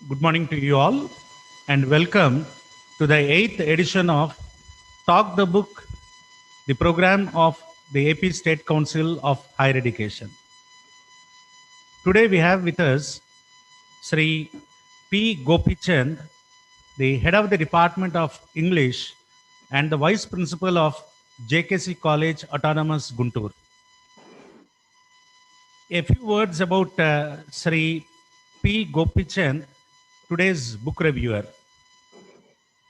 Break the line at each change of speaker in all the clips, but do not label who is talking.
Good morning to you all, and welcome to the 8th edition of Talk the Book, the program of the AP State Council of Higher Education. Today we have with us Sri P. Gopichand, the head of the Department of English and the vice principal of JKC College Autonomous Guntur. A few words about Sri P. Gopichand, today's book reviewer.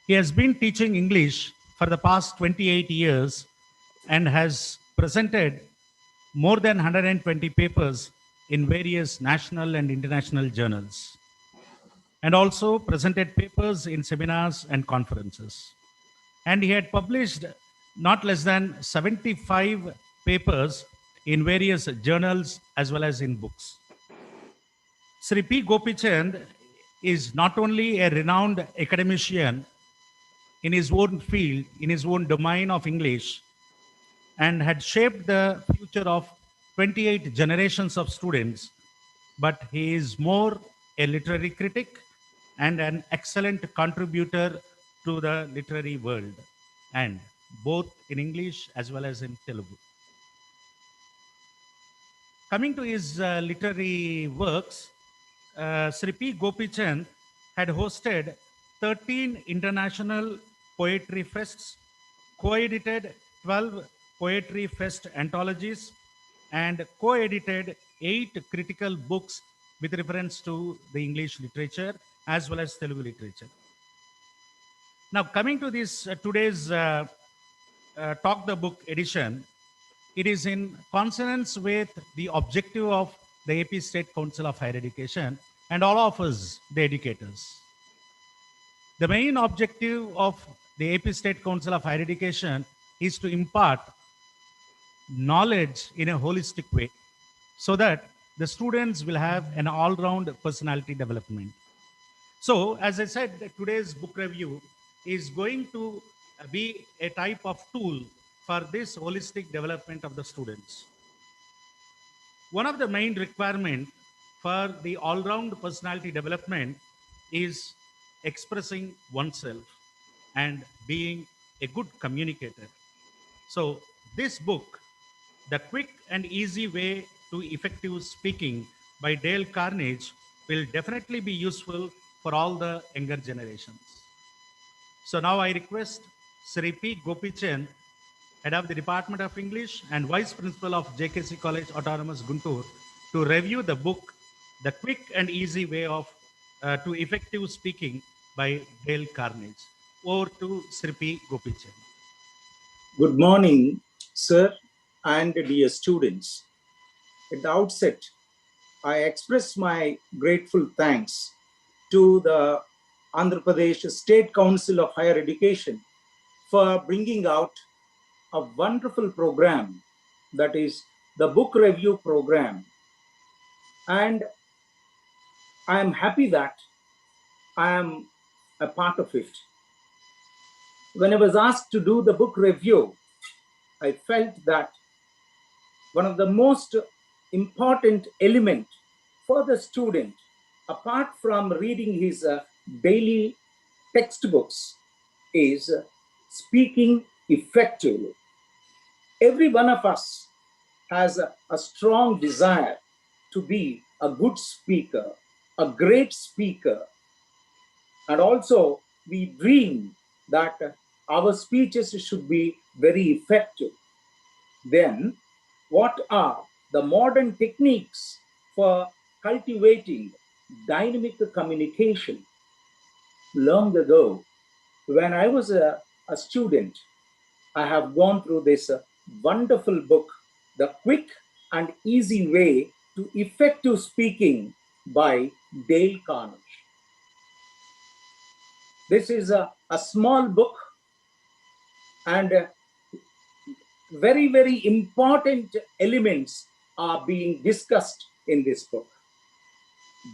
He has been teaching English for the past 28 years and has presented more than 120 papers in various national and international journals, and also presented papers in seminars and conferences. And he had published not less than 75 papers in various journals as well as in books. Sri P. Gopichand is not only a renowned academician in his own field, in his own domain of English, and had shaped the future of 28 generations of students, but he is more a literary critic and an excellent contributor to the literary world, and both in English as well as in Telugu. Coming to his literary works, Sri P. Gopichand had hosted 13 international poetry fests, co-edited 12 poetry fest anthologies, and co-edited 8 critical books with reference to the English literature as well as Telugu literature. Now, coming to this today's Talk the Book edition, it is in consonance with the objective of the AP State Council of Higher Education and all of us, the educators. The main objective of the AP State Council of Higher Education is to impart knowledge in a holistic way so that the students will have an all-round personality development. So, as I said, today's book review is going to be a type of tool for this holistic development of the students. One of the main requirements for the all-round personality development is expressing oneself and being a good communicator. So this book, The Quick and Easy Way to Effective Speaking by Dale Carnegie, will definitely be useful for all the younger generations. So now I request Sri P. Gopichand, head of the Department of English and vice principal of JKC College Autonomous Guntur, to review the book, The Quick and Easy Way to Effective Speaking by Dale Carnegie. Over to Sri P. Gopichand.
Good morning, sir and dear students. At the outset, I express my grateful thanks to the Andhra Pradesh State Council of Higher Education for bringing out a wonderful program, that is the book review program. And I am happy that I am a part of it. When I was asked to do the book review, I felt that one of the most important element for the student, apart from reading his daily textbooks, is speaking effectively. Every one of us has a strong desire to be a good speaker, a great speaker. And also we dream that our speeches should be very effective. Then what are the modern techniques for cultivating dynamic communication? Long ago, when I was a student, I have gone through this wonderful book, The Quick and Easy Way to Effective Speaking by Dale Carnegie. This is a small book, and very, very important elements are being discussed in this book.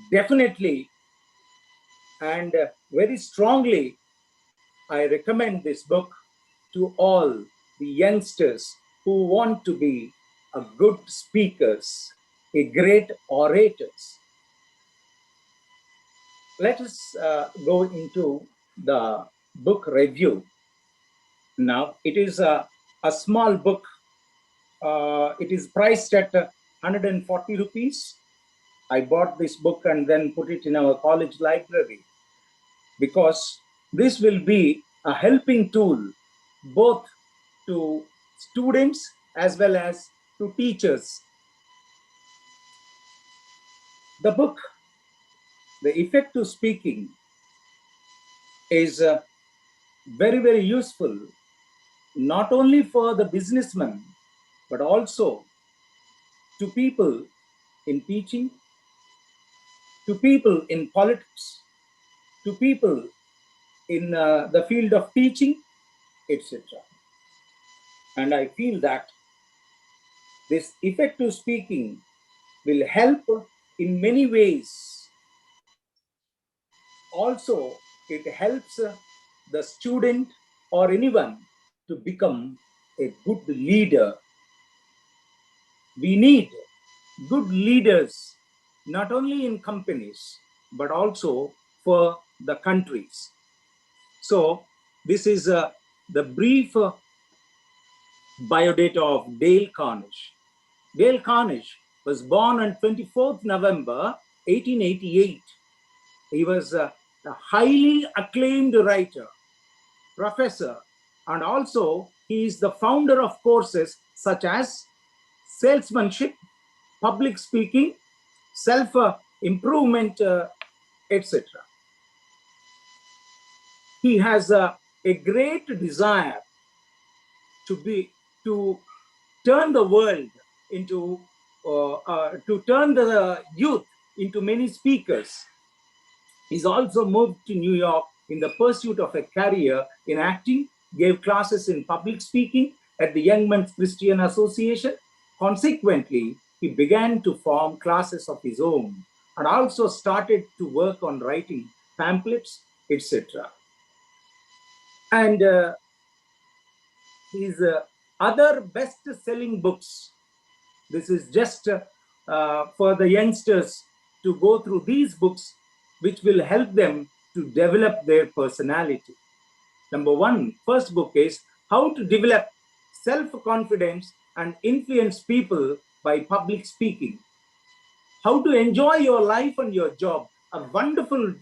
Definitely and very strongly, I recommend this book to all the youngsters who want to be a good speakers, a great orators. Let us go into the book review. Now, it is a small book. It is priced at 140 rupees. I bought this book and then put it in our college library because this will be a helping tool both to students as well as to teachers. The book, The Effective Speaking, is very, very useful, not only for the businessman, but also to people in teaching, to people in politics, to people in the field of teaching, etc. And I feel that this effective speaking will help in many ways. Also, it helps the student or anyone to become a good leader. We need good leaders, not only in companies, but also for the countries. So, this is the brief biodata of Dale Carnegie. Dale Carnegie was born on 24th November 1888. He was a highly acclaimed writer, professor, and also he is the founder of courses such as salesmanship, public speaking, self-improvement, etc. He has a great desire to turn the world into, to turn the youth into many speakers. He's also moved to New York in the pursuit of a career in acting, gave classes in public speaking at the Young Men's Christian Association. Consequently, he began to form classes of his own and also started to work on writing pamphlets, etc. And his other best-selling books, this is just for the youngsters to go through these books, which will help them to develop their personality. Number one, first book is How to Develop Self-Confidence and Influence People by Public Speaking. How to Enjoy Your Life and Your Job, a wonderful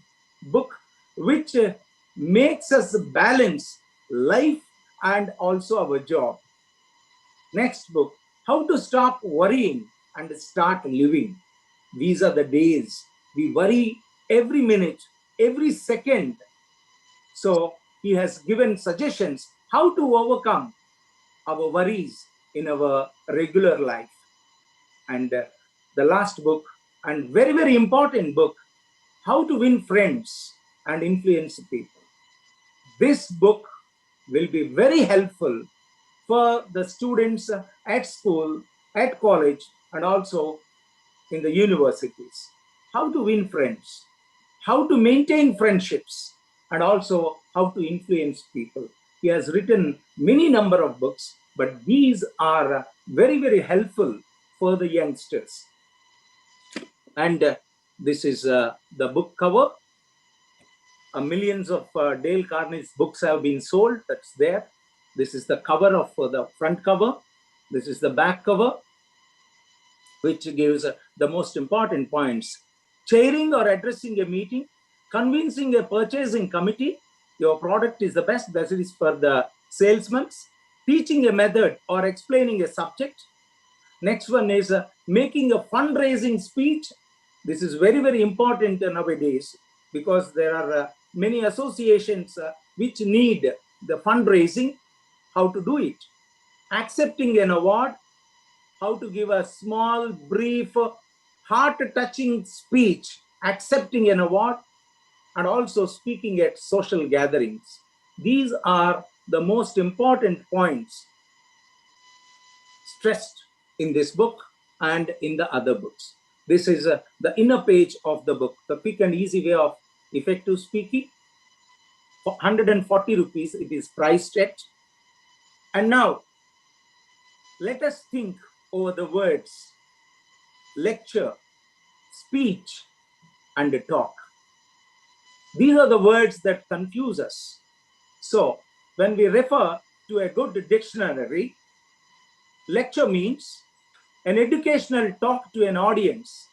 book which makes us balance life and also our job. Next book, How to Stop Worrying and Start Living. These are the days we worry every minute, every second. So he has given suggestions how to overcome our worries in our regular life. And the last book, and very, very important book, How to Win Friends and Influence People. This book will be very helpful for the students at school, at college, and also in the universities. How to win friends, how to maintain friendships, and also how to influence people. He has written many number of books, but these are very, very helpful for the youngsters. And this is the book cover. Millions of Dale Carnegie's books have been sold. That's there. This is the cover of the front cover. This is the back cover, which gives the most important points. Chairing or addressing a meeting, convincing a purchasing committee, your product is the best. That is for the salesmen. Teaching a method or explaining a subject. Next one is making a fundraising speech. This is very, very important nowadays because there are many associations which need the fundraising, how to do it. Accepting an award, how to give a small, brief, heart-touching speech, accepting an award, and also speaking at social gatherings. These are the most important points stressed in this book and in the other books. This is the inner page of the book, the quick and easy way of effective speaking. For 140 rupees, it is priced at. And now, let us think over the words lecture, speech, and talk. These are the words that confuse us. So, when we refer to a good dictionary, lecture means an educational talk to an audience,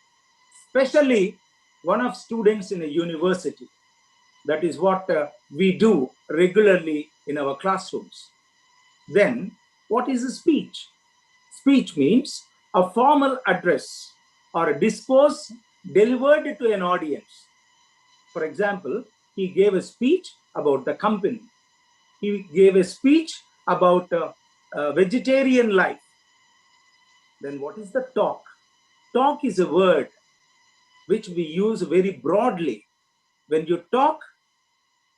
especially one of students in a university. That is what we do regularly in our classrooms. Then, what is a speech? Speech means a formal address or a discourse delivered to an audience. For example, he gave a speech about the company. He gave a speech about vegetarian life. Then what is the talk? Talk is a word which we use very broadly. When you talk,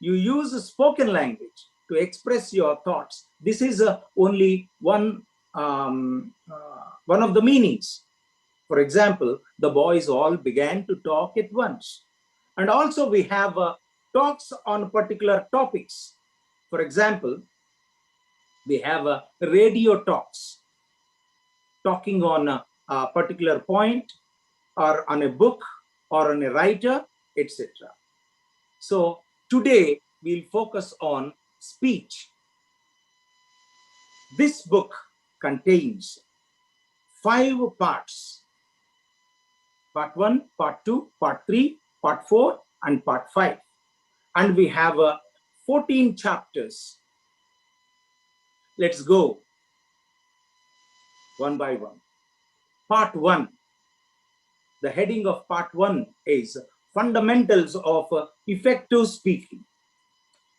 you use spoken language to express your thoughts. This is only one of the meanings. For example, the boys all began to talk at once. And also we have talks on particular topics. For example, we have radio talks, talking on a particular point or on a book or on a writer, etc. So today we'll focus on speech. This book contains 5 parts: part 1, part 2, part 3, part 4, and part 5. And we have 14 chapters. Let's go one by one. Part 1. The heading of part 1 is Fundamentals of Effective Speaking.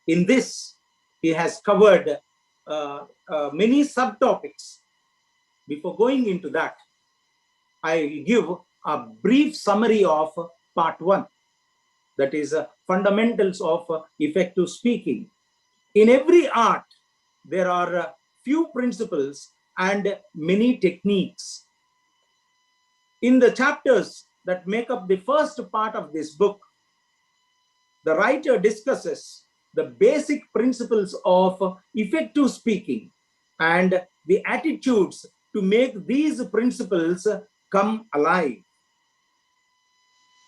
In this, he has covered many subtopics. Before going into that, I give a brief summary of part 1. That is Fundamentals of Effective Speaking. In every art, there are few principles and many techniques. In the chapters that make up the first part of this book, the writer discusses the basic principles of effective speaking and the attitudes to make these principles come alive.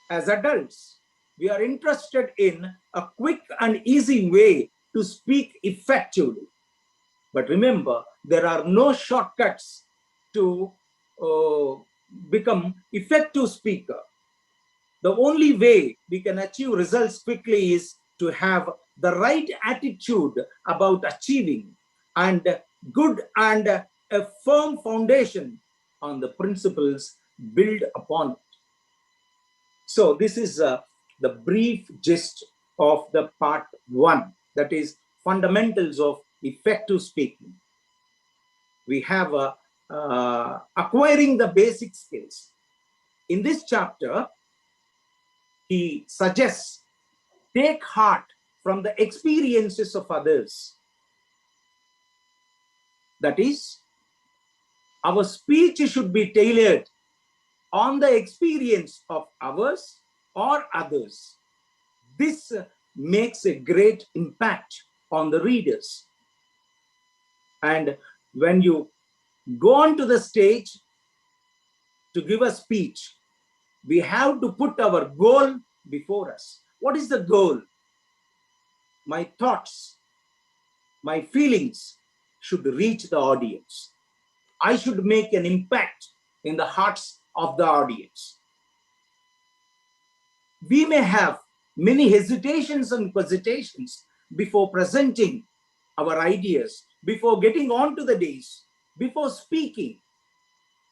As adults, we are interested in a quick and easy way to speak effectively. But remember, there are no shortcuts to become effective speaker. The only way we can achieve results quickly is to have the right attitude about achieving and good and a firm foundation on the principles built upon it. So this is the brief gist of the part 1, that is Fundamentals of Effective Speaking. We have acquiring the basic skills. In this chapter, he suggests take heart from the experiences of others. That is, our speech should be tailored on the experience of ours or others. This makes a great impact on the readers. And when you go onto the stage to give a speech, we have to put our goal before us. What is the goal? My thoughts, my feelings should reach the audience. I should make an impact in the hearts of the audience. We may have many hesitations and hesitations before presenting our ideas, before getting on to the days, before speaking.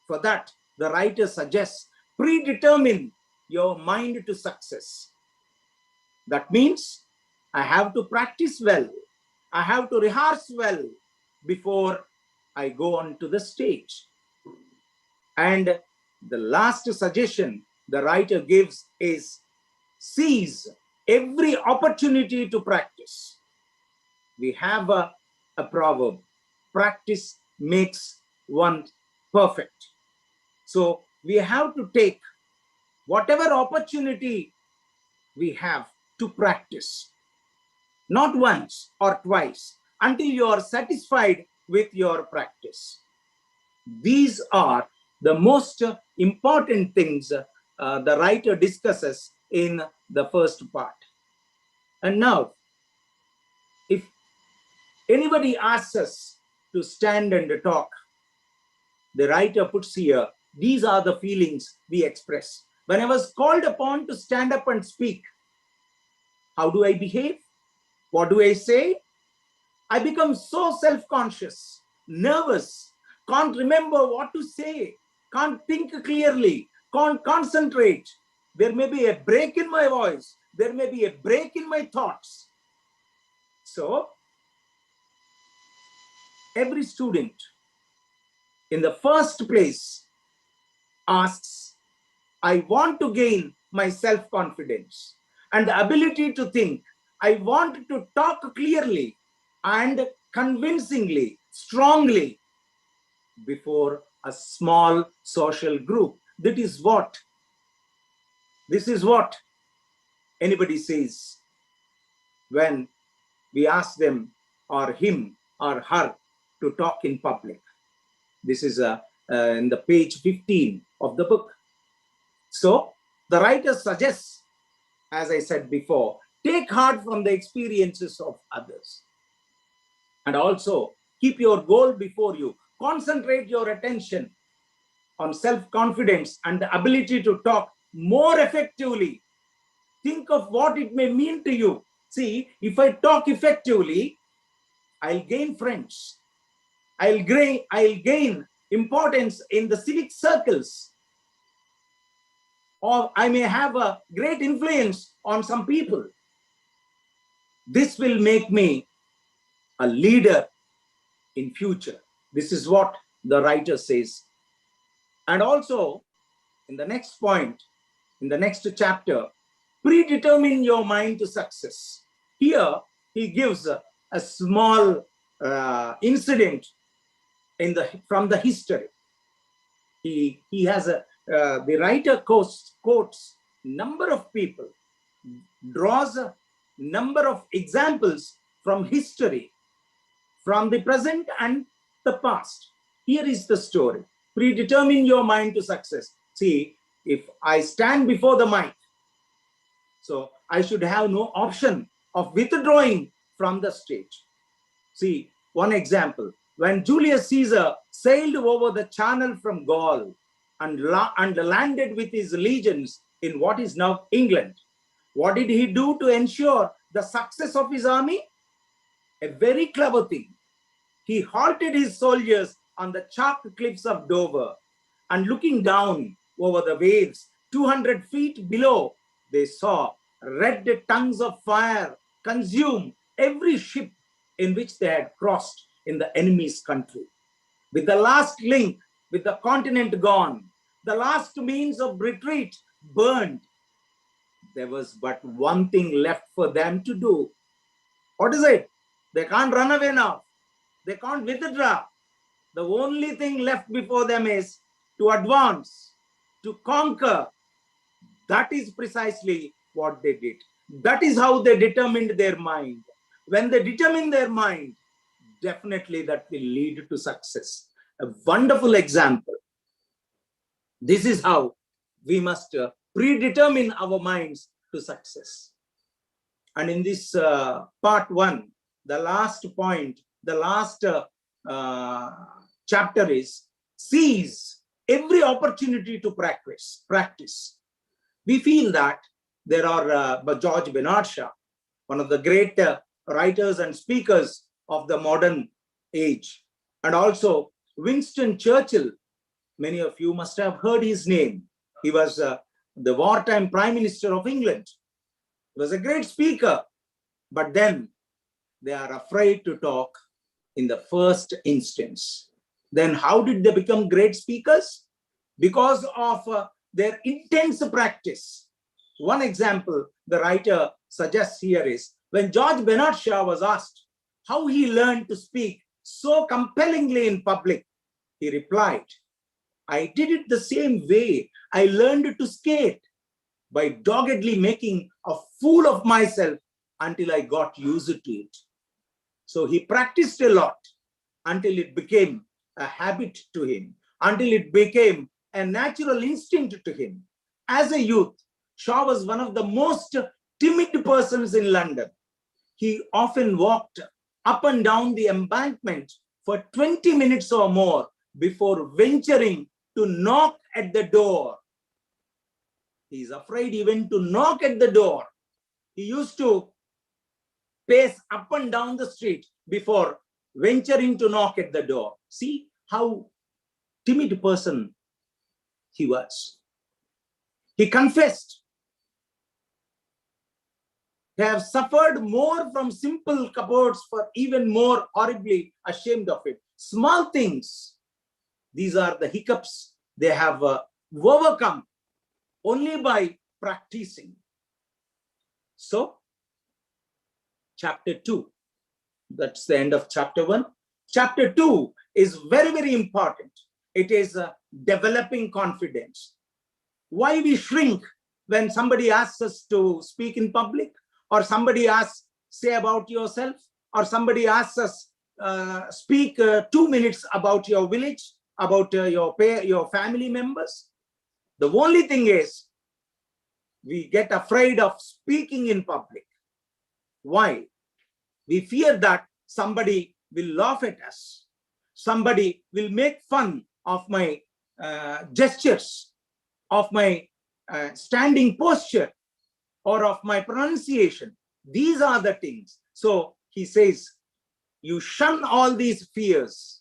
For that, the writer suggests predetermine your mind to success. That means I have to practice well. I have to rehearse well before I go on to the stage. And the last suggestion the writer gives is seize every opportunity to practice. We have a proverb, practice makes one perfect. So we have to take whatever opportunity we have to practice, not once or twice, until you are satisfied with your practice. These are the most important things the writer discusses in the first part. And now, if anybody asks us to stand and talk, the writer puts here, these are the feelings we express. When I was called upon to stand up and speak, how do I behave? What do I say? I become so self-conscious, nervous, can't remember what to say, can't think clearly, can't concentrate. There may be a break in my voice. There may be a break in my thoughts. So, every student in the first place asks, I want to gain my self-confidence and the ability to think. I want to talk clearly and convincingly, strongly before a small social group. This is what anybody says when we ask them or him or her to talk in public. This is in the page 15 of the book. So the writer suggests, as I said before, take heart from the experiences of others. And also keep your goal before you. Concentrate your attention on self-confidence and the ability to talk more effectively. Think of what it may mean to you. See, if I talk effectively, I'll gain friends. I'll gain importance in the civic circles. Or I may have a great influence on some people. This will make me a leader in future. This is what the writer says. And also, in the next point, in the next chapter, predetermine your mind to success. Here, he gives a small incident from the history. He has the writer quotes number of people, draws a number of examples from history, from the present and the past. Here is the story. Predetermine your mind to success. See, if I stand before the mic, so I should have no option of withdrawing from the stage. See, one example. When Julius Caesar sailed over the channel from Gaul and landed with his legions in what is now England, what did he do to ensure the success of his army? A very clever thing. He halted his soldiers on the chalk cliffs of Dover, and looking down over the waves 200 feet below, they saw red tongues of fire consume every ship in which they had crossed in the enemy's country. With the last link with the continent gone, the last means of retreat burned, there was but one thing left for them to do. What is it? They can't run away now. They can't withdraw. The only thing left before them is to advance, to conquer. That is precisely what they did. That is how they determined their mind. When they determine their mind, definitely that will lead to success. A wonderful example. This is how we must predetermine our minds to success. And in this part 1, the last point, the last chapter is seize every opportunity to practice. We feel that there are George Bernard Shaw, one of the great writers and speakers of the modern age, and also Winston Churchill. Many of you must have heard his name. He was the wartime Prime Minister of England. He was a great speaker, but then they are afraid to talk in the first instance. Then how did they become great speakers? Because of their intense practice. One example the writer suggests here is when George Bernard Shaw was asked how he learned to speak so compellingly in public, he replied, I did it the same way I learned to skate, by doggedly making a fool of myself until I got used to it. So he practiced a lot until it became a habit to him, until it became a natural instinct to him. As a youth, Shaw was one of the most timid persons in London. He often walked up and down the embankment for 20 minutes or more before venturing to knock at the door. He's afraid even to knock at the door. He used to pace up and down the street before venturing to knock at the door. See how timid person he was. He confessed they have suffered more from simple cupboards, for even more horribly ashamed of it. Small things, these are the hiccups they have overcome only by practicing. So, chapter 2, that's the end of chapter 1. Chapter 2 is very, very important. It is developing confidence. Why we shrink when somebody asks us to speak in public, or somebody asks, say about yourself, or somebody asks us, speak 2 minutes about your village, about your family members. The only thing is, we get afraid of speaking in public. Why? We fear that somebody will laugh at us. Somebody will make fun of my gestures, of my standing posture, or of my pronunciation. These are the things. So he says, you shun all these fears.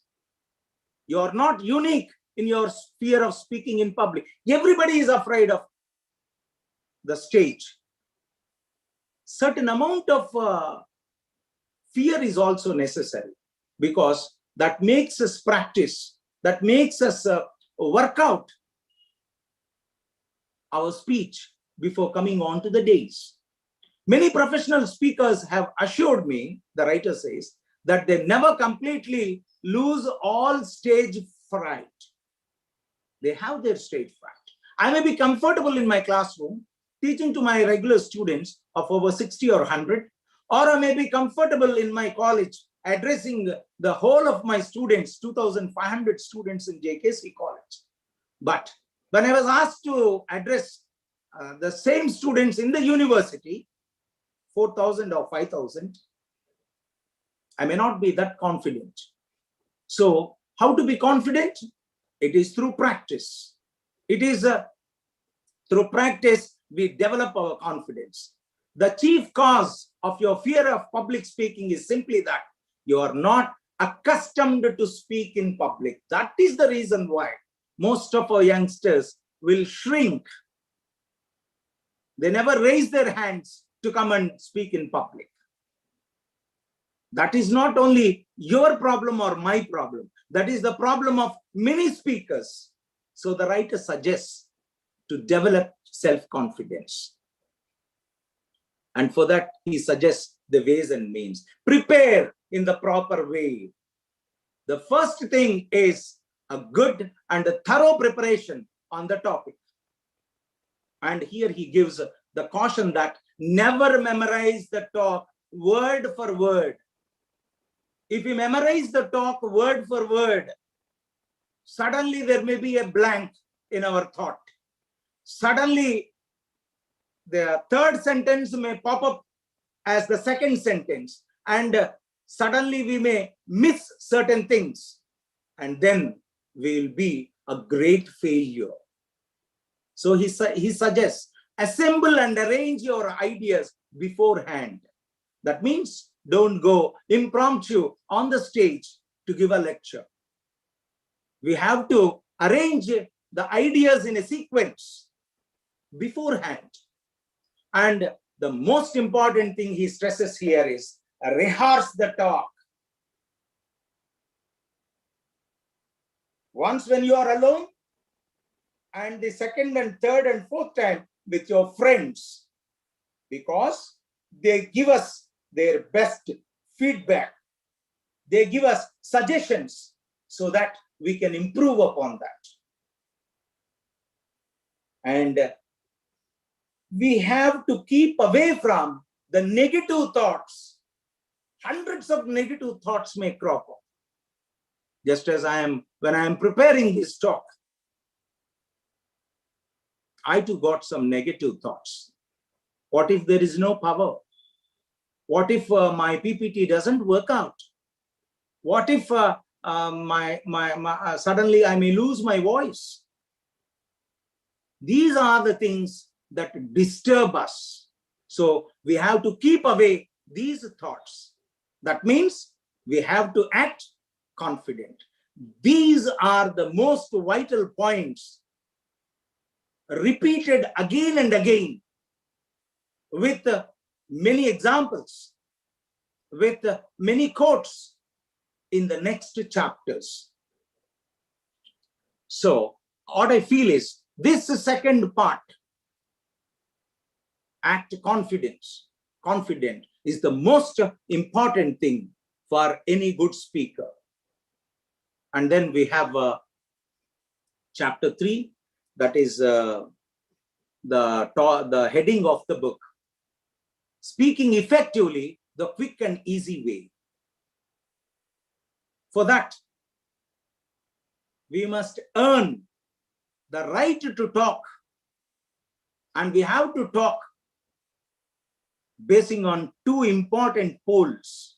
You're not unique in your fear of speaking in public. Everybody is afraid of the stage. Certain amount of fear is also necessary, because that makes us practice, that makes us work out our speech before coming on to the days. Many professional speakers have assured me, the writer says, that they never completely lose all stage fright. They have their stage fright. I may be comfortable in my classroom, teaching to my regular students of over 60 or 100, or I may be comfortable in my college, addressing the whole of my students, 2,500 students in JKC College. But when I was asked to address the same students in the university, 4,000 or 5,000, I may not be that confident. So how to be confident? It is through practice. It is through practice we develop our confidence. The chief cause of your fear of public speaking is simply that you are not accustomed to speak in public. That is the reason why most of our youngsters will shrink. They never raise their hands to come and speak in public. That is not only your problem or my problem. That is the problem of many speakers. So the writer suggests to develop self-confidence. And for that, he suggests the ways and means. Prepare in the proper way. The first thing is a good and a thorough preparation on the topic. And here he gives the caution that never memorize the talk word for word. If we memorize the talk word for word, suddenly there may be a blank in our thought. Suddenly, the third sentence may pop up as the second sentence, and suddenly we may miss certain things, and then we will be a great failure. So he suggests, assemble and arrange your ideas beforehand. That means don't go impromptu on the stage to give a lecture. We have to arrange the ideas in a sequence beforehand. And the most important thing he stresses here is rehearse the talk. Once when you are alone, and the second and third and fourth time with your friends, because they give us their best feedback. They give us suggestions so that we can improve upon that. And we have to keep away from the negative thoughts. Hundreds of negative thoughts may crop up. Just as when I am preparing this talk, I too got some negative thoughts. What if there is no power? What if my PPT doesn't work out? What if suddenly I may lose my voice? These are the things that disturb us. So we have to keep away these thoughts. That means we have to act confident. These are the most vital points, repeated again and again with many examples, with many quotes in the next chapters. So what I feel is this second part, act confident, is the most important thing for any good speaker. And then we have chapter 3, that is the heading of the book, speaking effectively, the quick and easy way. For that, we must earn the right to talk, and we have to talk basing on two important poles.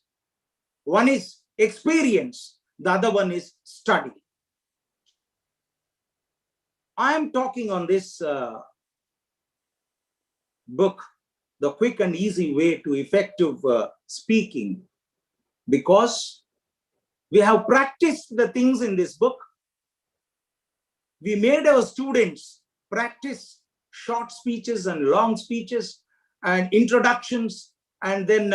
One is experience, the other one is study. I am talking on this book, The Quick and Easy Way to Effective Speaking, because we have practiced the things in this book. We made our students practice short speeches and long speeches and introductions, and then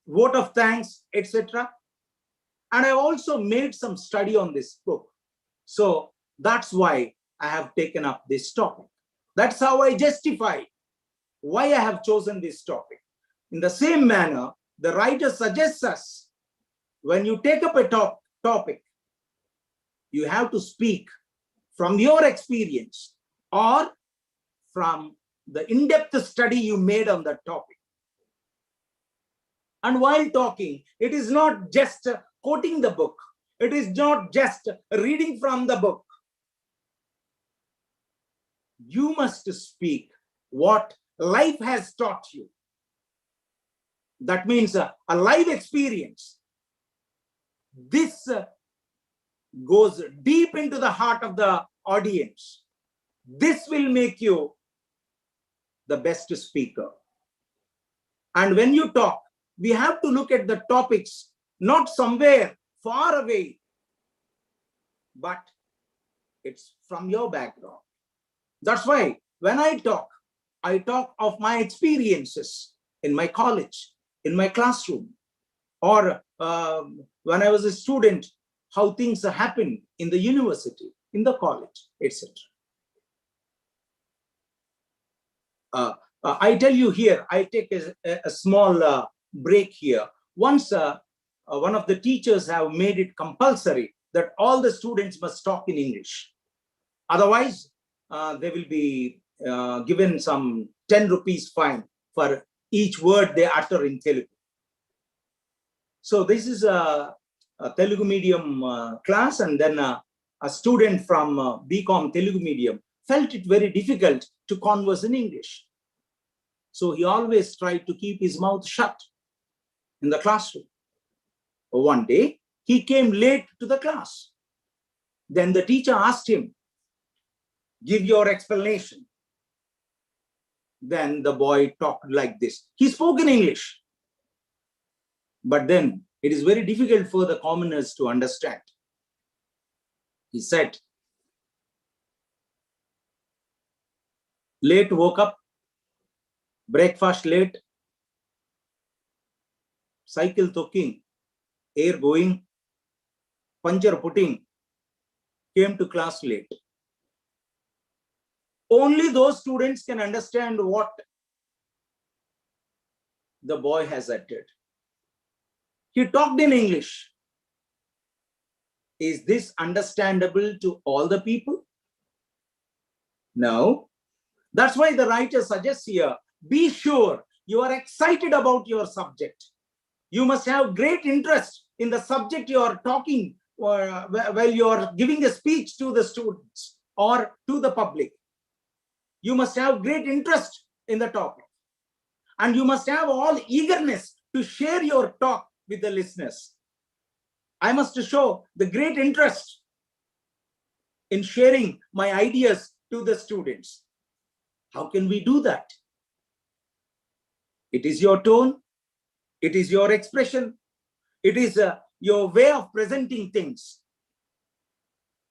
vote of thanks, etc. And I also made some study on this book. So that's why I have taken up this topic. That's how I justify why I have chosen this topic. In the same manner, the writer suggests us, when you take up a topic, you have to speak from your experience or from the in-depth study you made on that topic. And while talking, it is not just quoting the book. It is not just reading from the book. You must speak what life has taught you. That means a life experience. This goes deep into the heart of the audience. This will make you the best speaker. And when you talk, we have to look at the topics not somewhere far away, but it's from your background. That's why when I talk of my experiences in my college, in my classroom, or when I was a student, how things happen in the university, in the college, etc. I tell you here, I take a small break here. Once one of the teachers have made it compulsory that all the students must talk in English. Otherwise, they will be given some 10 rupees fine for each word they utter in Telugu. So this is a Telugu medium class, and then a student from BCom Telugu medium felt it very difficult to converse in English. So he always tried to keep his mouth shut in the classroom. One day, he came late to the class. Then the teacher asked him, "Give your explanation." Then the boy talked like this. He spoke in English, but then it is very difficult for the commoners to understand. He said, "Late woke up, breakfast late, cycle talking, air going, puncture putting, came to class late." Only those students can understand what the boy has uttered. He talked in English. Is this understandable to all the people? No. That's why the writer suggests here, be sure you are excited about your subject. You must have great interest in the subject you are talking while you are giving a speech to the students or to the public. You must have great interest in the topic. And you must have all eagerness to share your talk with the listeners. I must show the great interest in sharing my ideas to the students. How can we do that? It is your tone, it is your expression, it is your way of presenting things.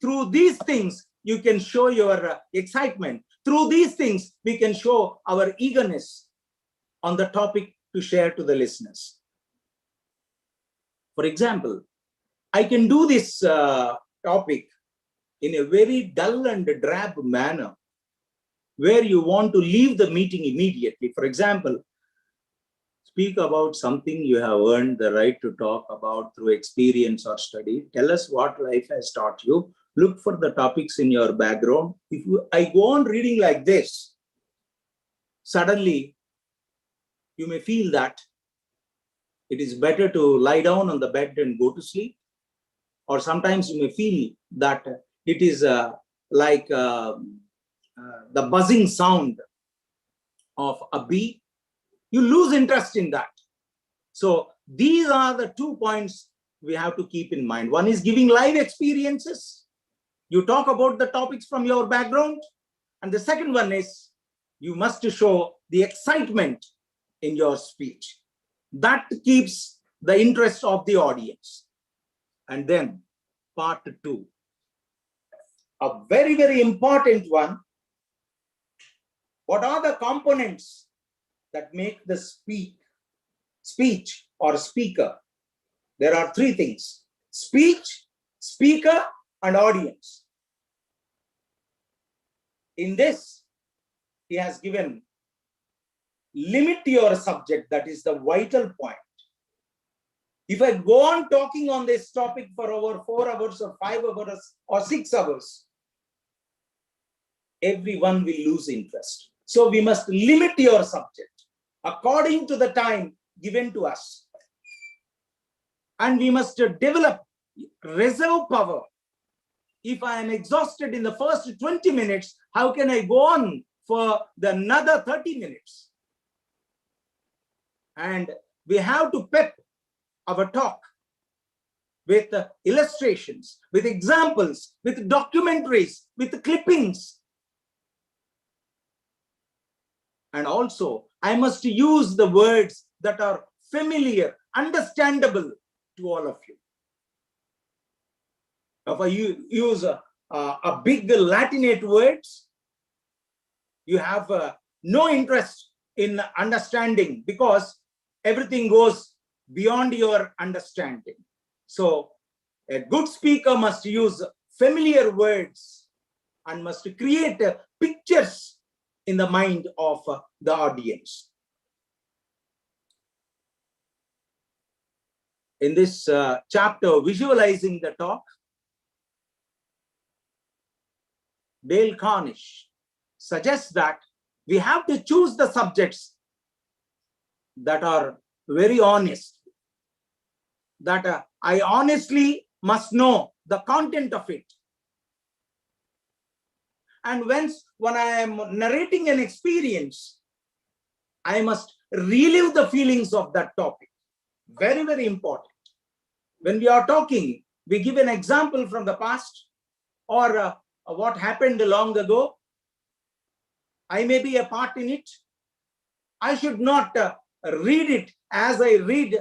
Through these things, you can show your excitement. Through these things, we can show our eagerness on the topic to share to the listeners. For example, I can do this topic in a very dull and drab manner where you want to leave the meeting immediately. For example, speak about something you have earned the right to talk about through experience or study. Tell us what life has taught you. Look for the topics in your background. I go on reading like this, suddenly you may feel that it is better to lie down on the bed and go to sleep. Or sometimes you may feel that it is like the buzzing sound of a bee. You lose interest in that. So these are the 2 points we have to keep in mind. One is giving live experiences. You talk about the topics from your background. And the second one is you must show the excitement in your speech. That keeps the interest of the audience. And then part 2, a very, very important one. What are the components that make the speech or speaker? There are 3 things: speech, speaker, and audience. In this, he has given limit your subject. That is the vital point. If I go on talking on this topic for over 4 hours or 5 hours or 6 hours, everyone will lose interest. So we must limit your subject according to the time given to us. And we must develop reserve power. If I am exhausted in the first 20 minutes, how can I go on for the another 30 minutes? And we have to pep our talk with illustrations, with examples, with documentaries, with clippings. And also, I must use the words that are familiar, understandable to all of you. If I use a big Latinate words, you have no interest in understanding because everything goes beyond your understanding. So a good speaker must use familiar words and must create pictures in the mind of the audience. In this chapter, Visualizing the Talk, Dale Carnegie suggests that we have to choose the subjects that are very honest, that I honestly must know the content of it. And when I am narrating an experience, I must relive the feelings of that topic. Very, very important. When we are talking, we give an example from the past or what happened long ago. I may be a part in it. I should not read it as I read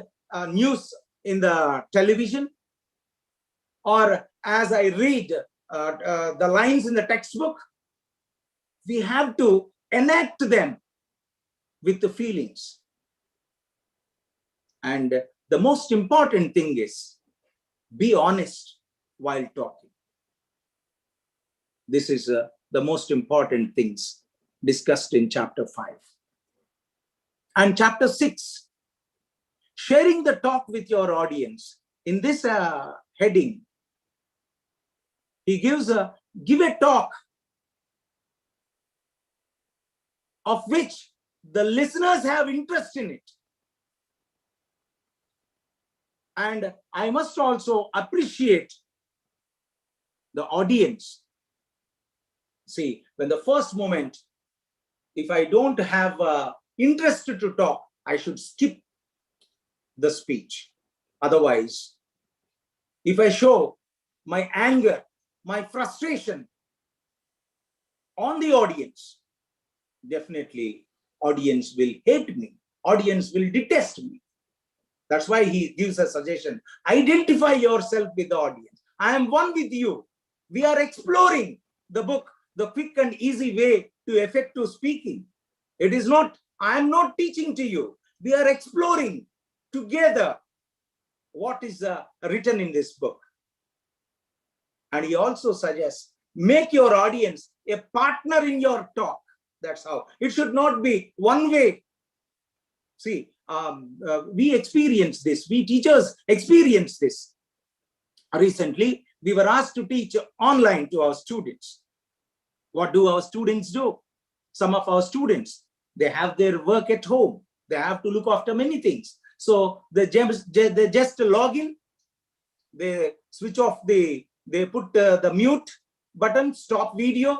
news in the television or as I read the lines in the textbook. We have to enact them with the feelings. And the most important thing is be honest while talking. This is the most important things discussed in chapter 5. And chapter 6, sharing the talk with your audience. In this heading, he gives give a talk of which the listeners have interest in it. And I must also appreciate the audience. See, when the first moment, if I don't have interested to talk, I should skip the speech. Otherwise, if I show my anger, my frustration on the audience, definitely audience will hate me. Audience will detest me. That's why he gives a suggestion. Identify yourself with the audience. I am one with you. We are exploring the book, The Quick and Easy Way to Effective Speaking. It is not, I am not teaching to you. We are exploring together what is written in this book. And he also suggests, make your audience a partner in your talk. That's how. It should not be one way. See, we experience this. We teachers experience this. Recently, we were asked to teach online to our students. What do our students do? Some of our students, they have their work at home. They have to look after many things. So they just log in, they switch off they put the mute button, stop video,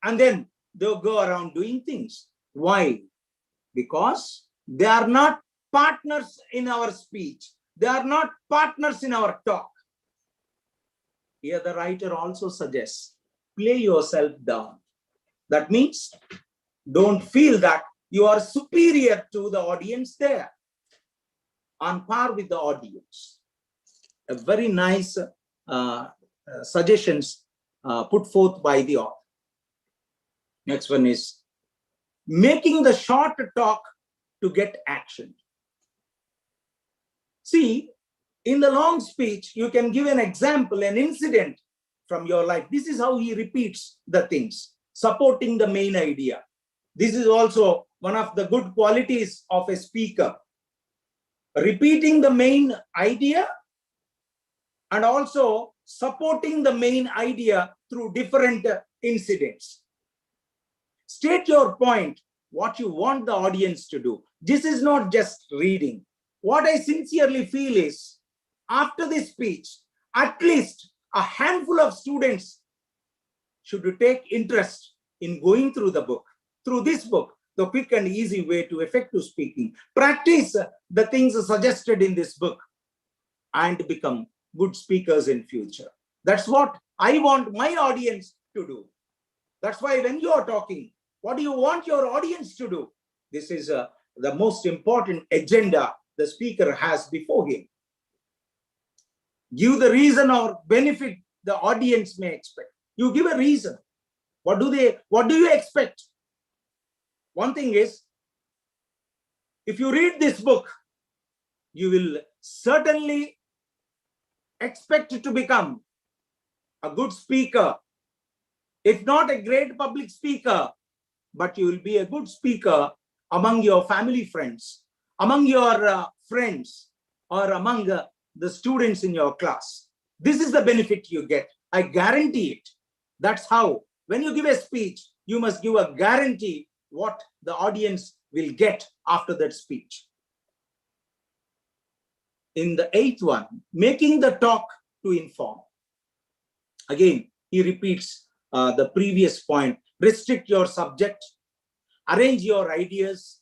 and then they'll go around doing things. Why? Because they are not partners in our speech. They are not partners in our talk. Here the writer also suggests, play yourself down. That means don't feel that you are superior to the audience there, on par with the audience. A very nice suggestions put forth by the author. Next one is making the short talk to get action. See, in the long speech, you can give an example, an incident from your life. This is how he repeats the things, supporting the main idea. This is also one of the good qualities of a speaker. Repeating the main idea and also supporting the main idea through different incidents. State your point, what you want the audience to do. This is not just reading. What I sincerely feel is, after this speech, at least a handful of students should take interest in going through the book, through this book, The Quick and Easy Way to Effective Speaking. Practice the things suggested in this book and become good speakers in future. That's what I want my audience to do. That's why when you are talking, what do you want your audience to do? This is the most important agenda the speaker has before him. Give the reason or benefit the audience may expect. You give a reason. What do you expect? One thing is, if you read this book, you will certainly expect to become a good speaker. If not a great public speaker, but you will be a good speaker among your family friends, among your friends, or among the students in your class. This is the benefit you get. I guarantee it. That's how, when you give a speech, you must give a guarantee what the audience will get after that speech. In the 8th one, making the talk to inform. Again, he repeats the previous point. Restrict your subject, arrange your ideas,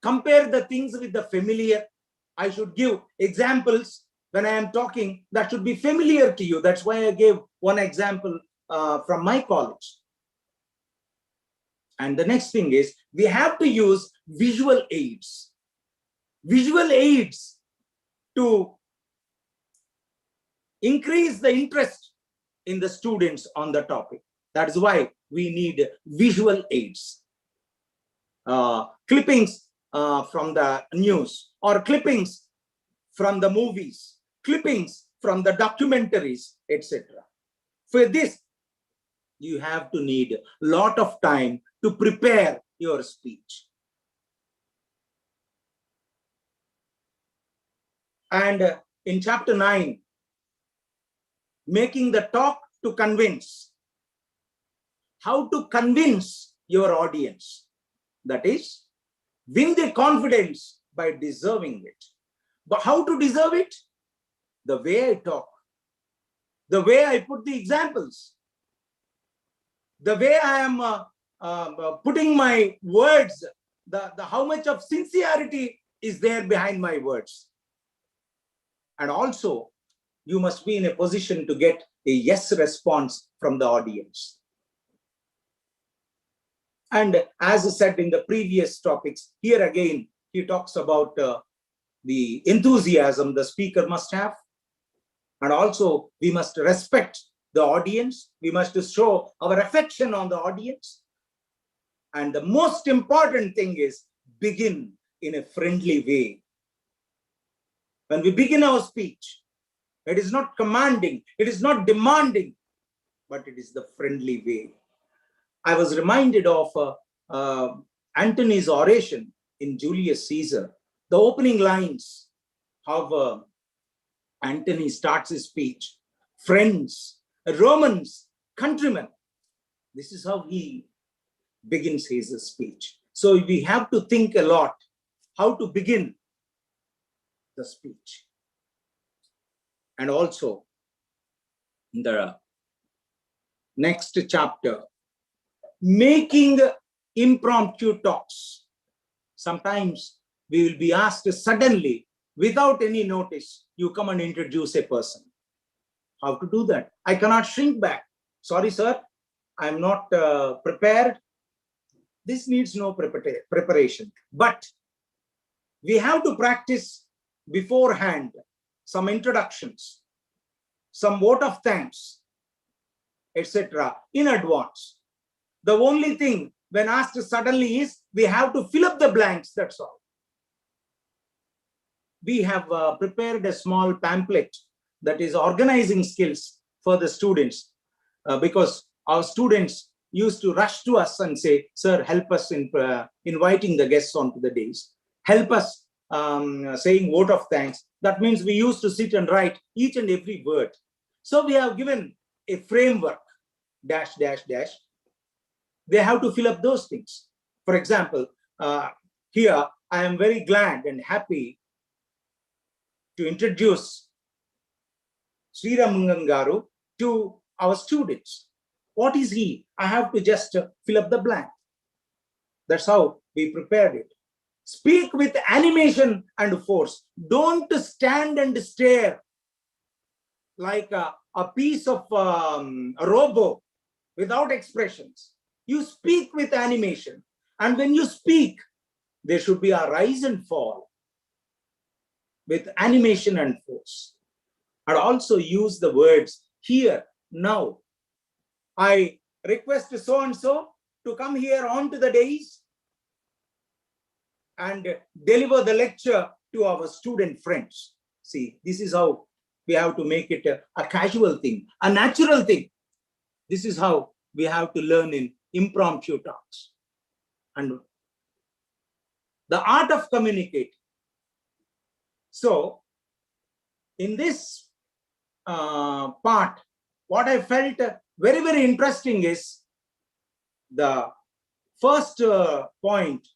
compare the things with the familiar. I should give examples when I am talking that should be familiar to you. That's why I gave one example from my college. And the next thing is, we have to use visual aids. Visual aids to increase the interest in the students on the topic. That is why we need visual aids. Clippings from the news, or clippings from the movies, clippings from the documentaries, etc. For this, you have to need a lot of time to prepare your speech. And in chapter 9, making the talk to convince. How to convince your audience. That is, win their confidence by deserving it. But how to deserve it? The way I talk, the way I put the examples, the way I am putting my words how much of sincerity is there behind my words. And also, you must be in a position to get a yes response from the audience. And as I said in the previous topics, here again, he talks about the enthusiasm the speaker must have. And also, we must respect the audience. We must show our affection on the audience. And the most important thing is begin in a friendly way. When we begin our speech, it is not commanding, it is not demanding, but it is the friendly way. I was reminded of Antony's oration in Julius Caesar. The opening lines, how Antony starts his speech. Friends, Romans, countrymen. This is how he begins his speech. So we have to think a lot how to begin the speech. And also, in the next chapter, making impromptu talks. Sometimes we will be asked suddenly, without any notice, you come and introduce a person. How to do that? I cannot shrink back. Sorry, sir, I'm not prepared. This needs no preparation. But we have to practice beforehand some introductions, some vote of thanks, etc. in advance. The only thing when asked suddenly is we have to fill up the blanks, that's all. We have prepared a small pamphlet that is organizing skills for the students because our students used to rush to us and say, sir, help us in inviting the guests onto the days. Help us saying vote of thanks. That means we used to sit and write each and every word. So we have given a framework, dash, dash, dash. They have to fill up those things. For example, here I am very glad and happy to introduce Sri Ramangan Garu to our students. What is he? I have to just fill up the blank. That's how we prepared it. Speak with animation and force. Don't stand and stare like a piece of a robot without expressions. You speak with animation. And when you speak, there should be a rise and fall with animation and force. And also use the words here, now. I request so-and-so to come here onto the dais and deliver the lecture to our student friends. See, this is how we have to make it a casual thing, a natural thing. This is how we have to learn in impromptu talks. And the art of communicating. So, in this part, what I felt very, very interesting is the first point,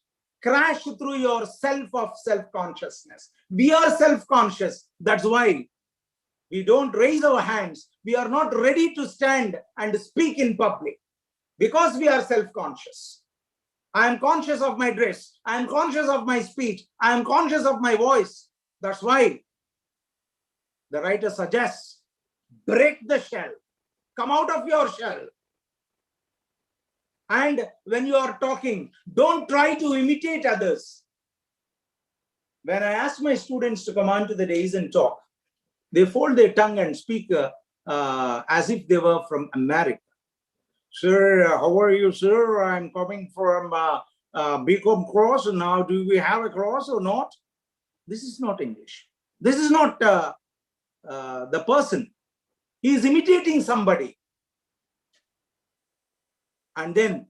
crash through your self-consciousness. We are self-conscious. That's why we don't raise our hands. We are not ready to stand and speak in public because we are self-conscious. I am conscious of my dress. I am conscious of my speech. I am conscious of my voice. That's why the writer suggests, break the shell. Come out of your shell. And when you are talking, don't try to imitate others. When I ask my students to come onto the dais and talk, they fold their tongue and speak as if they were from America. Sir, how are you, sir? I'm coming from BCom course. And now, do we have a course or not? This is not English. This is not the person. He is imitating somebody. And then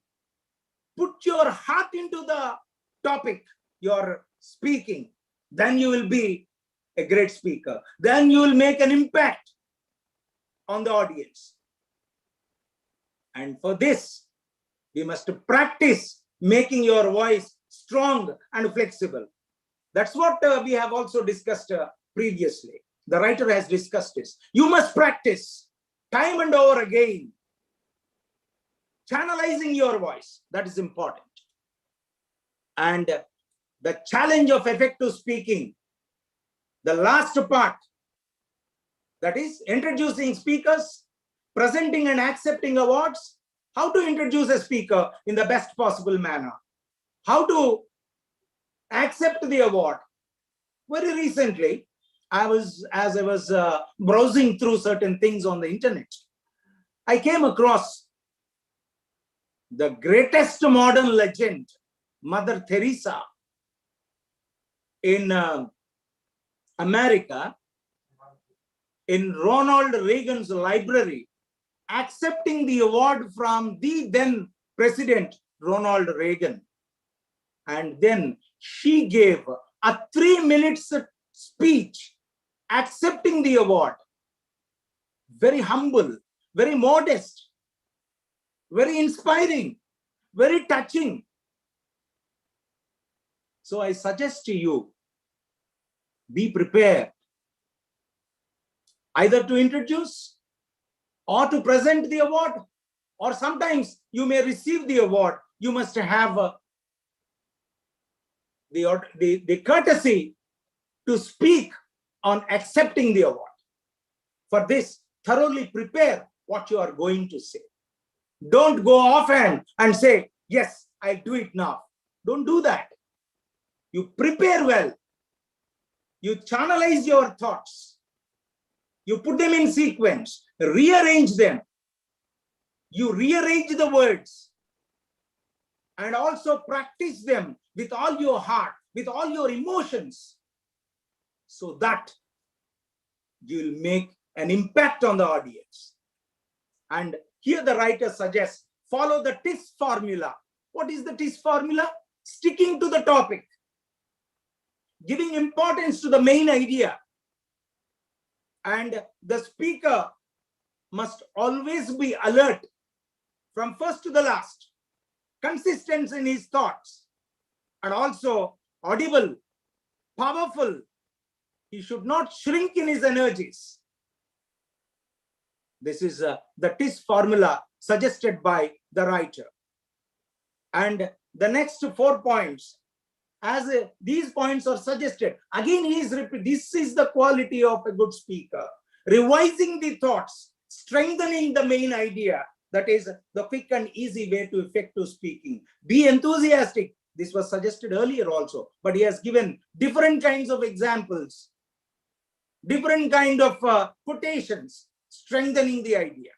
put your heart into the topic you're speaking. Then you will be a great speaker. Then you will make an impact on the audience. And for this, we must practice making your voice strong and flexible. That's what we have also discussed previously. The writer has discussed this. You must practice time and over again. Channelizing your voice, that is important. And the challenge of effective speaking, the last part, that is introducing speakers, presenting and accepting awards, how to introduce a speaker in the best possible manner, how to accept the award. Very recently, as I was browsing through certain things on the internet, I came across the greatest modern legend, Mother Teresa, in America, in Ronald Reagan's library, accepting the award from the then President Ronald Reagan. And then she gave a 3-minute speech accepting the award. Very humble, very modest, very inspiring, very touching. So I suggest to you, be prepared either to introduce or to present the award, or sometimes you may receive the award. You must have the courtesy to speak on accepting the award. For this, thoroughly prepare what you are going to say. Don't go offhand and say, yes, I'll do it now. Don't do that. You prepare well. You channelize your thoughts. You put them in sequence, rearrange them. You rearrange the words and also practice them with all your heart, with all your emotions, so that you'll make an impact on the audience. And here the writer suggests, follow the TIS formula. What is the TIS formula? Sticking to the topic, giving importance to the main idea. And the speaker must always be alert from first to the last, consistent in his thoughts, and also audible, powerful. He should not shrink in his energies. This is the TIS formula suggested by the writer. And the next 4 points, as these points are suggested, again he is repeating, this is the quality of a good speaker. Revising the thoughts, strengthening the main idea. That is the quick and easy way to effective speaking. Be enthusiastic. This was suggested earlier also, but he has given different kinds of examples, different kind of quotations, strengthening the idea.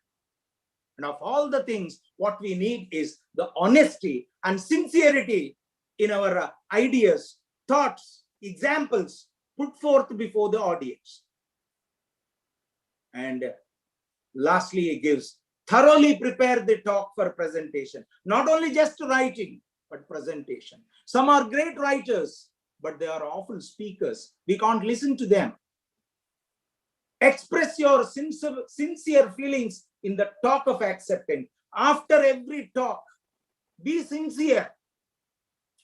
And of all the things, what we need is the honesty and sincerity in our ideas, thoughts, examples put forth before the audience. And lastly, he gives, thoroughly prepare the talk for presentation. Not only just writing, but presentation. Some are great writers, but they are awful speakers. We can't listen to them. Express your sincere feelings in the talk of acceptance. After every talk, be sincere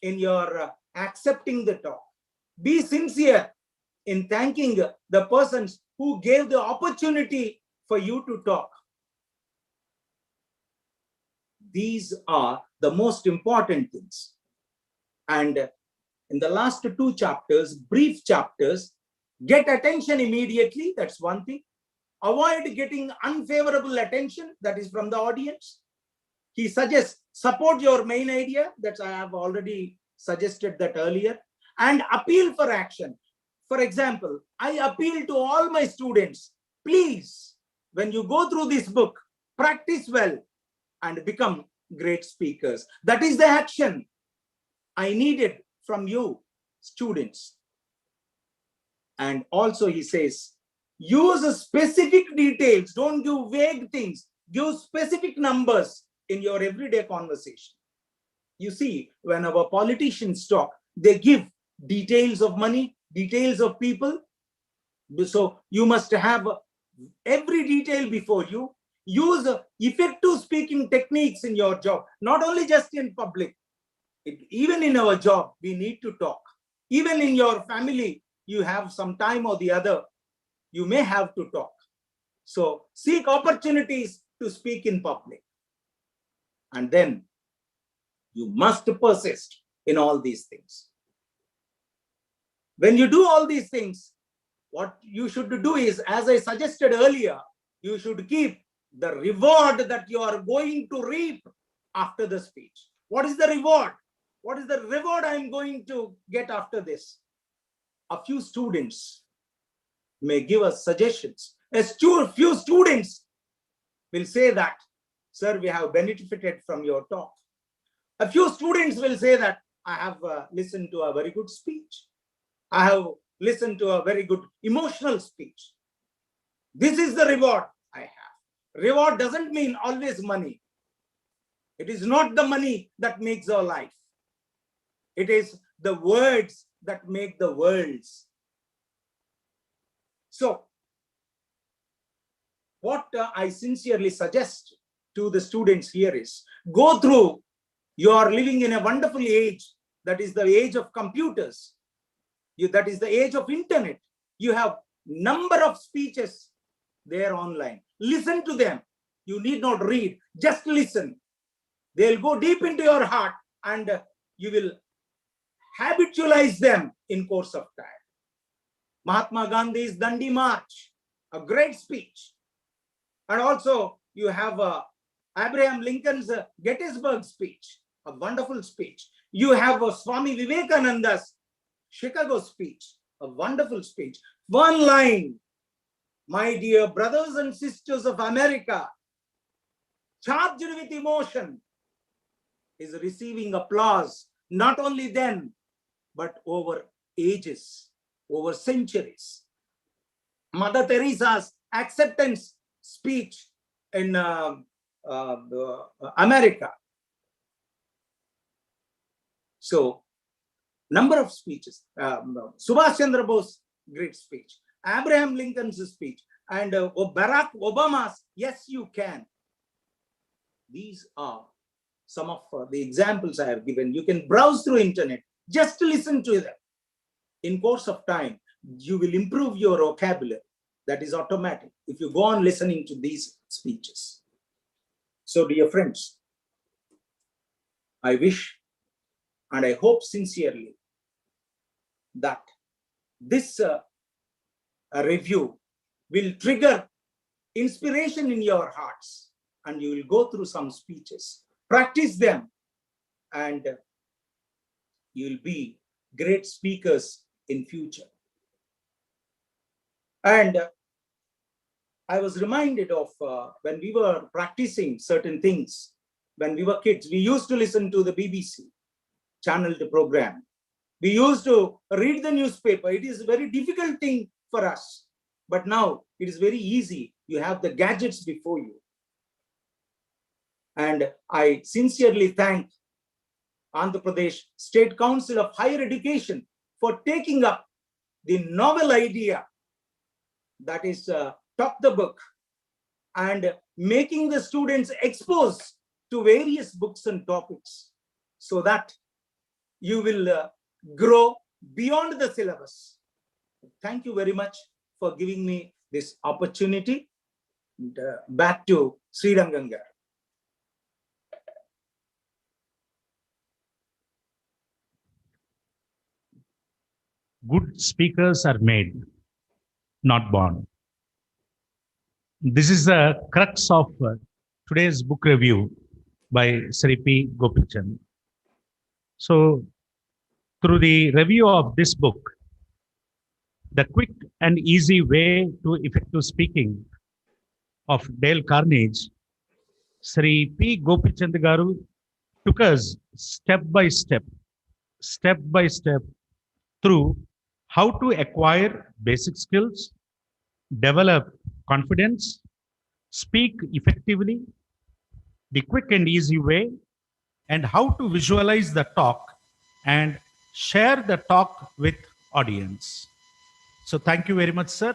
in your accepting the talk. Be sincere in thanking the persons who gave the opportunity for you to talk. These are the most important things. And in the last 2 chapters, brief chapters, get attention immediately. That's one thing. Avoid getting unfavorable attention, that is from the audience. He suggests support your main idea. That I have already suggested that earlier. And appeal for action. For example, I appeal to all my students, please, when you go through this book, practice well and become great speakers. That is the action I needed from you, students. And also he says, use specific details. Don't give vague things. Give specific numbers in your everyday conversation. You see, when our politicians talk, they give details of money, details of people. So you must have every detail before you. Use effective speaking techniques in your job, not only just in public. Even in our job, we need to talk. Even in your family, you have some time or the other, you may have to talk. So seek opportunities to speak in public. And then you must persist in all these things. When you do all these things, what you should do is, as I suggested earlier, you should keep the reward that you are going to reap after the speech. What is the reward? What is the reward I'm going to get after this? A few students may give us suggestions. A few students will say that, sir, we have benefited from your talk. A few students will say that, I have listened to a very good speech. I have listened to a very good emotional speech. This is the reward I have. Reward doesn't mean always money. It is not the money that makes our life. It is the words that make the worlds. So, what I sincerely suggest to the students here is, go through. You are living in a wonderful age. That is the age of computers. That is the age of internet. You have number of speeches there online. Listen to them. You need not read. Just listen. They'll go deep into your heart, and you will habitualize them in course of time. Mahatma Gandhi's Dandi March, a great speech. And also you have Abraham Lincoln's Gettysburg speech, a wonderful speech. You have Swami Vivekananda's Chicago speech, a wonderful speech. One line, my dear brothers and sisters of America, charged with emotion, is receiving applause, not only then, but over ages, over centuries. Mother Teresa's acceptance speech in America. So, number of speeches. Subhash Chandra Bose's great speech, Abraham Lincoln's speech, and Barack Obama's Yes You Can. These are some of the examples I have given. You can browse through internet, just listen to them. In course of time, you will improve your vocabulary. That is automatic if you go on listening to these speeches. So, dear friends, I wish and I hope sincerely that this review will trigger inspiration in your hearts, and you will go through some speeches, practice them, and you will be great speakers in future. And I was reminded of when we were practicing certain things when we were kids. We used to listen to the BBC channeled program. We used to read the newspaper. It is a very difficult thing for us, but now it is very easy. You have the gadgets before you. And I sincerely thank Andhra Pradesh State Council of Higher Education for taking up the novel idea, that is Talk the Book, and making the students exposed to various books and topics so that you will grow beyond the syllabus. Thank you very much for giving me this opportunity. And, back to Srirangam garu.
Good speakers are made, not born. This is the crux of today's book review by Sri P. Gopichand. So, through the review of this book, The Quick and Easy Way to Effective Speaking of Dale Carnegie, Sri P. Gopichand garu took us step by step through how to acquire basic skills, develop confidence, speak effectively, the quick and easy way, and how to visualize the talk and share the talk with audience. So thank you very much, sir,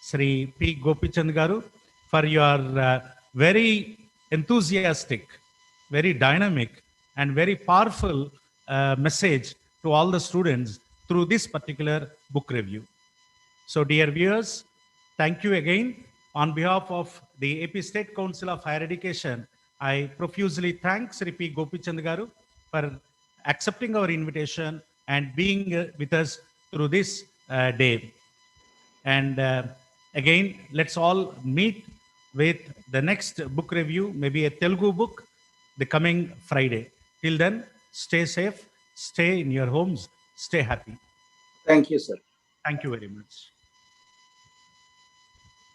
Sri P. Gopichand garu, for your very enthusiastic, very dynamic, and very powerful message to all the students through this particular book review. So, dear viewers, thank you again. On behalf of the AP State Council of Higher Education, I profusely thank Sri P. Gopichand garu for accepting our invitation and being with us through this day. And again, let's all meet with the next book review, maybe a Telugu book, the coming Friday. Till then, stay safe, stay in your homes, stay happy.
Thank you, sir.
Thank you very much.